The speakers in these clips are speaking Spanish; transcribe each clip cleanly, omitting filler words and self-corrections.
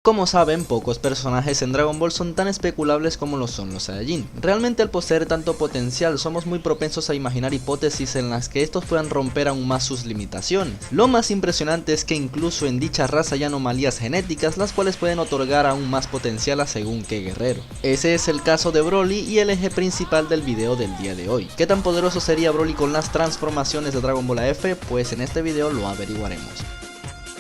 Como saben, pocos personajes en Dragon Ball son tan especulables como lo son los Saiyajin. Realmente al poseer tanto potencial somos muy propensos a imaginar hipótesis en las que estos puedan romper aún más sus limitaciones. Lo más impresionante es que incluso en dicha raza hay anomalías genéticas las cuales pueden otorgar aún más potencial a según qué guerrero. Ese es el caso de Broly y el eje principal del video del día de hoy. ¿Qué tan poderoso sería Broly con las transformaciones de Dragon Ball AF? Pues en este video lo averiguaremos.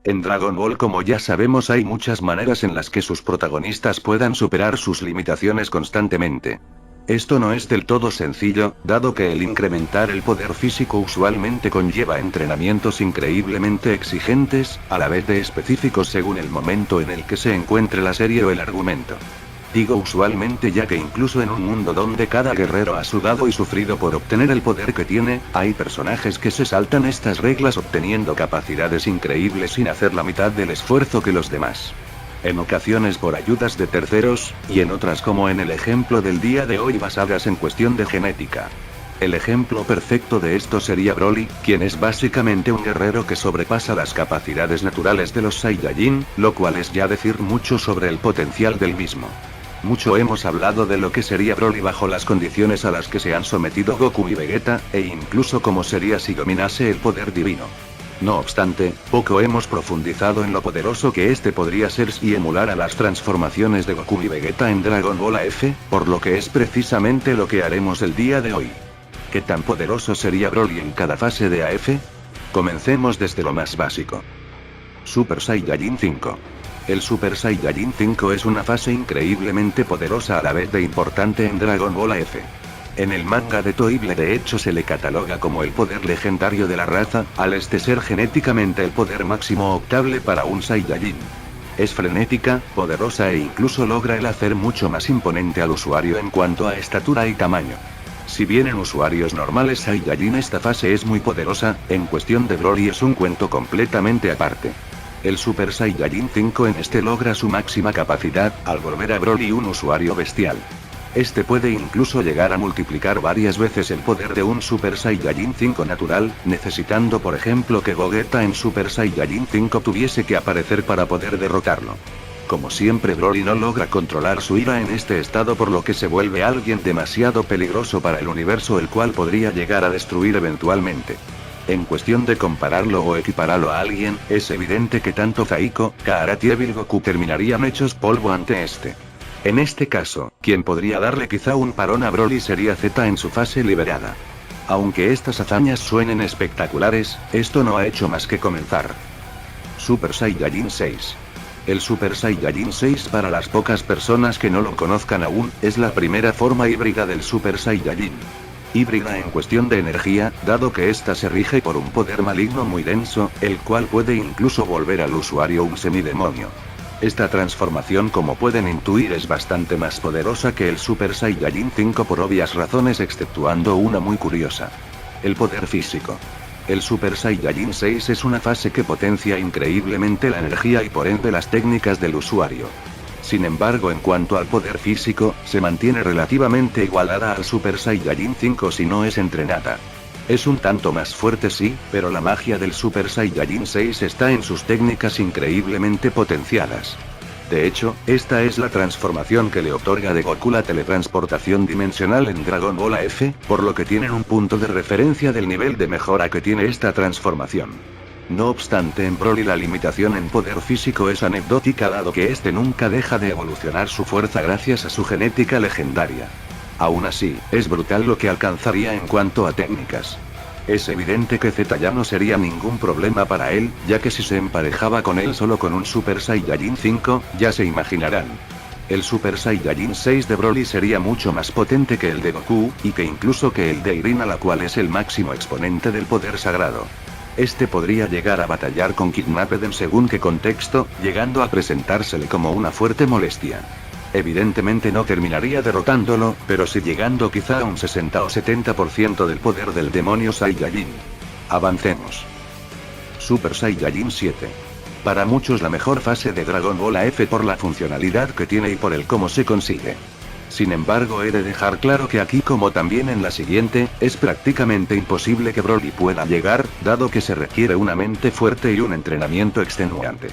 En Dragon Ball, como ya sabemos, hay muchas maneras en las que sus protagonistas puedan superar sus limitaciones constantemente. Esto no es del todo sencillo, dado que el incrementar el poder físico usualmente conlleva entrenamientos increíblemente exigentes, a la vez de específicos según el momento en el que se encuentre la serie o el argumento. Digo usualmente ya que incluso en un mundo donde cada guerrero ha sudado y sufrido por obtener el poder que tiene, hay personajes que se saltan estas reglas obteniendo capacidades increíbles sin hacer la mitad del esfuerzo que los demás. En ocasiones por ayudas de terceros, y en otras como en el ejemplo del día de hoy basadas en cuestión de genética. El ejemplo perfecto de esto sería Broly, quien es básicamente un guerrero que sobrepasa las capacidades naturales de los Saiyajin, lo cual es ya decir mucho sobre el potencial del mismo. Mucho hemos hablado de lo que sería Broly bajo las condiciones a las que se han sometido Goku y Vegeta, e incluso cómo sería si dominase el poder divino. No obstante, poco hemos profundizado en lo poderoso que este podría ser si emulara las transformaciones de Goku y Vegeta en Dragon Ball AF, por lo que es precisamente lo que haremos el día de hoy. ¿Qué tan poderoso sería Broly en cada fase de AF? Comencemos desde lo más básico. Super Saiyajin 5. El Super Saiyajin 5 es una fase increíblemente poderosa a la vez de importante en Dragon Ball AF. En el manga de Toible de hecho se le cataloga como el poder legendario de la raza, al ser genéticamente el poder máximo optable para un Saiyajin. Es frenética, poderosa e incluso logra el hacer mucho más imponente al usuario en cuanto a estatura y tamaño. Si bien en usuarios normales Saiyajin esta fase es muy poderosa, en cuestión de Broly es un cuento completamente aparte. El Super Saiyajin 5 en este logra su máxima capacidad, al volver a Broly un usuario bestial. Este puede incluso llegar a multiplicar varias veces el poder de un Super Saiyajin 5 natural, necesitando por ejemplo que Gogeta en Super Saiyajin 5 tuviese que aparecer para poder derrotarlo. Como siempre Broly no logra controlar su ira en este estado por lo que se vuelve alguien demasiado peligroso para el universo el cual podría llegar a destruir eventualmente. En cuestión de compararlo o equipararlo a alguien, es evidente que tanto Zaiko, Gaara y Evil Goku terminarían hechos polvo ante este. En este caso, quien podría darle quizá un parón a Broly sería Z en su fase liberada. Aunque estas hazañas suenen espectaculares, esto no ha hecho más que comenzar. Super Saiyajin 6. El Super Saiyajin 6 para las pocas personas que no lo conozcan aún, es la primera forma híbrida del Super Saiyajin. Híbrida en cuestión de energía, dado que ésta se rige por un poder maligno muy denso, el cual puede incluso volver al usuario un semidemonio. Esta transformación, como pueden intuir, es bastante más poderosa que el Super Saiyajin 5 por obvias razones exceptuando una muy curiosa. El poder físico. El Super Saiyajin 6 es una fase que potencia increíblemente la energía y por ende las técnicas del usuario. Sin embargo, en cuanto al poder físico, se mantiene relativamente igualada al Super Saiyajin 5 si no es entrenada. Es un tanto más fuerte sí, pero la magia del Super Saiyajin 6 está en sus técnicas increíblemente potenciadas. De hecho, esta es la transformación que le otorga de Goku la teletransportación dimensional en Dragon Ball AF, por lo que tienen un punto de referencia del nivel de mejora que tiene esta transformación. No obstante, en Broly la limitación en poder físico es anecdótica dado que este nunca deja de evolucionar su fuerza gracias a su genética legendaria. Aún así, es brutal lo que alcanzaría en cuanto a técnicas. Es evidente que Z ya no sería ningún problema para él, ya que si se emparejaba con él solo con un Super Saiyajin 5, ya se imaginarán. El Super Saiyajin 6 de Broly sería mucho más potente que el de Goku, y que incluso que el de Irina, la cual es el máximo exponente del poder sagrado. Este podría llegar a batallar con Kidnapped en según qué contexto, llegando a presentársele como una fuerte molestia. Evidentemente no terminaría derrotándolo, pero sí llegando quizá a un 60 o 70% del poder del demonio Saiyajin. Avancemos. Super Saiyajin 7. Para muchos la mejor fase de Dragon Ball AF por la funcionalidad que tiene y por el cómo se consigue. Sin embargo, he de dejar claro que aquí, como también en la siguiente, es prácticamente imposible que Broly pueda llegar, dado que se requiere una mente fuerte y un entrenamiento extenuante.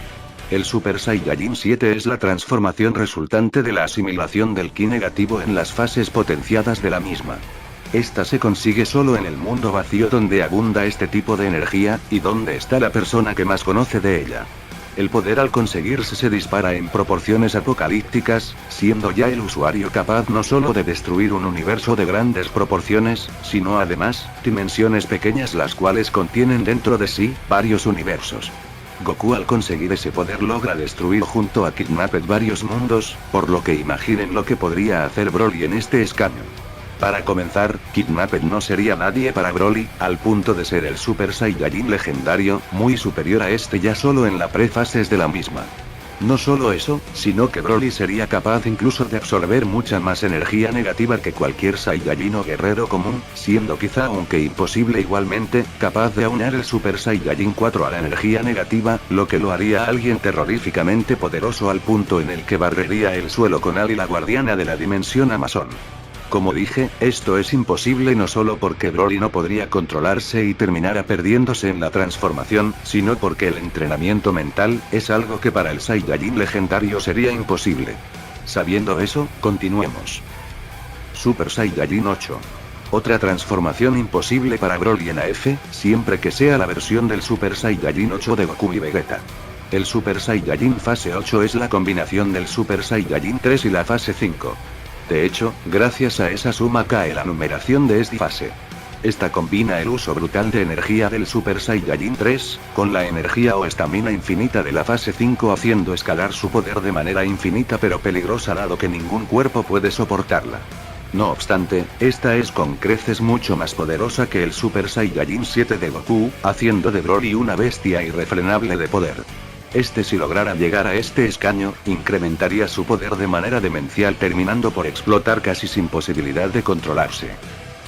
El Super Saiyajin 7 es la transformación resultante de la asimilación del ki negativo en las fases potenciadas de la misma. Esta se consigue solo en el mundo vacío donde abunda este tipo de energía, y donde está la persona que más conoce de ella. El poder al conseguirse se dispara en proporciones apocalípticas, siendo ya el usuario capaz no solo de destruir un universo de grandes proporciones, sino además, dimensiones pequeñas las cuales contienen dentro de sí, varios universos. Goku al conseguir ese poder logra destruir junto a Kidnapped varios mundos, por lo que imaginen lo que podría hacer Broly en este escaño. Para comenzar, Kidnapped no sería nadie para Broly, al punto de ser el Super Saiyajin legendario, muy superior a este ya solo en la prefases de la misma. No solo eso, sino que Broly sería capaz incluso de absorber mucha más energía negativa que cualquier Saiyajin o guerrero común, siendo quizá aunque imposible igualmente, capaz de aunar el Super Saiyajin 4 a la energía negativa, lo que lo haría a alguien terroríficamente poderoso al punto en el que barrería el suelo con Ali la guardiana de la dimensión Amazon. Como dije, esto es imposible no solo porque Broly no podría controlarse y terminara perdiéndose en la transformación, sino porque el entrenamiento mental es algo que para el Saiyajin legendario sería imposible. Sabiendo eso, continuemos. Super Saiyajin 8. Otra transformación imposible para Broly en AF, siempre que sea la versión del Super Saiyajin 8 de Goku y Vegeta. El Super Saiyajin fase 8 es la combinación del Super Saiyajin 3 y la fase 5. De hecho, gracias a esa suma cae la numeración de esta fase. Esta combina el uso brutal de energía del Super Saiyajin 3, con la energía o estamina infinita de la fase 5 haciendo escalar su poder de manera infinita pero peligrosa dado que ningún cuerpo puede soportarla. No obstante, esta es con creces mucho más poderosa que el Super Saiyajin 7 de Goku, haciendo de Broly una bestia irrefrenable de poder. Si lograra llegar a este escaño, incrementaría su poder de manera demencial terminando por explotar casi sin posibilidad de controlarse.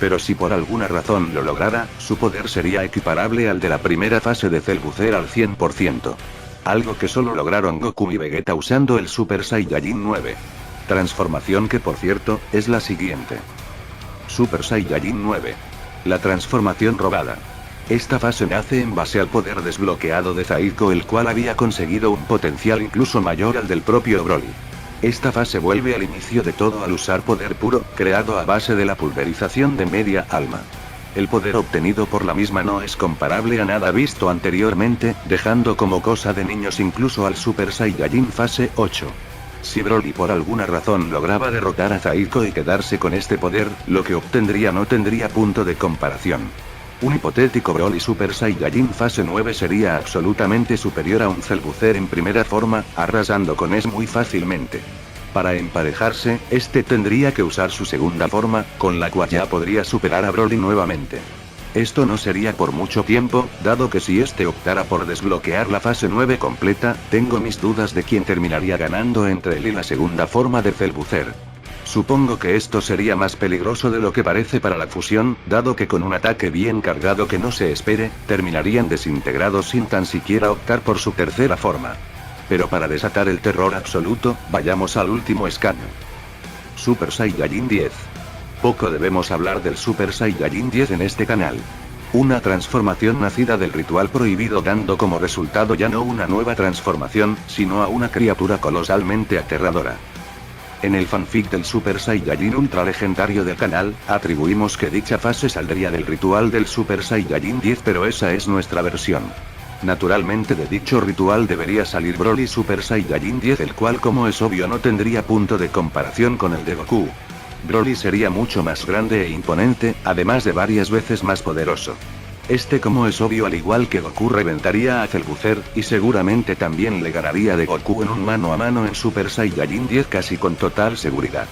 Pero si por alguna razón lo lograra, su poder sería equiparable al de la primera fase de Cell Booster al 100%. Algo que solo lograron Goku y Vegeta usando el Super Saiyajin 9. Transformación que por cierto, es la siguiente. Super Saiyajin 9. La transformación robada. Esta fase nace en base al poder desbloqueado de Zaiko el cual había conseguido un potencial incluso mayor al del propio Broly. Esta fase vuelve al inicio de todo al usar poder puro, creado a base de la pulverización de media alma. El poder obtenido por la misma no es comparable a nada visto anteriormente, dejando como cosa de niños incluso al Super Saiyajin fase 8. Si Broly por alguna razón lograba derrotar a Zaiko y quedarse con este poder, lo que obtendría no tendría punto de comparación. Un hipotético Broly Super Saiyajin fase 9 sería absolutamente superior a un Cell Booster en primera forma, arrasando con él muy fácilmente. Para emparejarse, tendría que usar su segunda forma, con la cual ya podría superar a Broly nuevamente. Esto no sería por mucho tiempo, dado que si optara por desbloquear la fase 9 completa, tengo mis dudas de quién terminaría ganando entre él y la segunda forma de Cell Booster. Supongo que esto sería más peligroso de lo que parece para la fusión, dado que con un ataque bien cargado que no se espere, terminarían desintegrados sin tan siquiera optar por su tercera forma. Pero para desatar el terror absoluto, vayamos al último escaño. Super Saiyajin 10. Poco debemos hablar del Super Saiyajin 10 en este canal. Una transformación nacida del ritual prohibido dando como resultado ya no una nueva transformación, sino a una criatura colosalmente aterradora. En el fanfic del Super Saiyajin Ultra legendario del canal, atribuimos que dicha fase saldría del ritual del Super Saiyajin 10 pero esa es nuestra versión. Naturalmente de dicho ritual debería salir Broly Super Saiyajin 10 el cual como es obvio no tendría punto de comparación con el de Goku. Broly sería mucho más grande e imponente, además de varias veces más poderoso. Como es obvio al igual que Goku reventaría a Cell Booster, y seguramente también le ganaría de Goku en un mano a mano en Super Saiyajin 10 casi con total seguridad.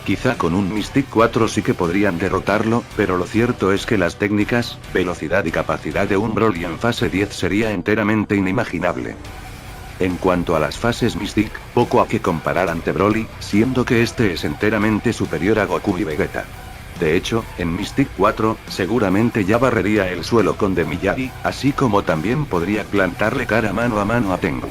Quizá con un Mystic 4 sí que podrían derrotarlo, pero lo cierto es que las técnicas, velocidad y capacidad de un Broly en fase 10 sería enteramente inimaginable. En cuanto a las fases Mystic, poco a que comparar ante Broly, siendo que es enteramente superior a Goku y Vegeta. De hecho, en Mystic 4, seguramente ya barrería el suelo con Miyagi, así como también podría plantarle cara mano a mano a Tengu.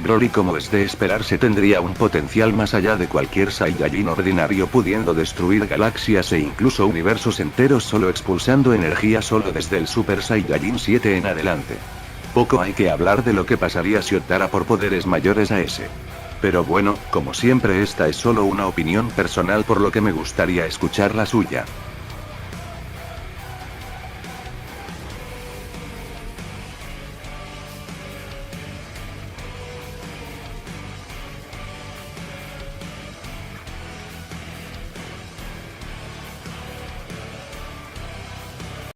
Broly como es de esperarse tendría un potencial más allá de cualquier Saiyajin ordinario pudiendo destruir galaxias e incluso universos enteros solo expulsando energía solo desde el Super Saiyajin 7 en adelante. Poco hay que hablar de lo que pasaría si optara por poderes mayores a ese. Pero bueno, como siempre esta es solo una opinión personal por lo que me gustaría escuchar la suya.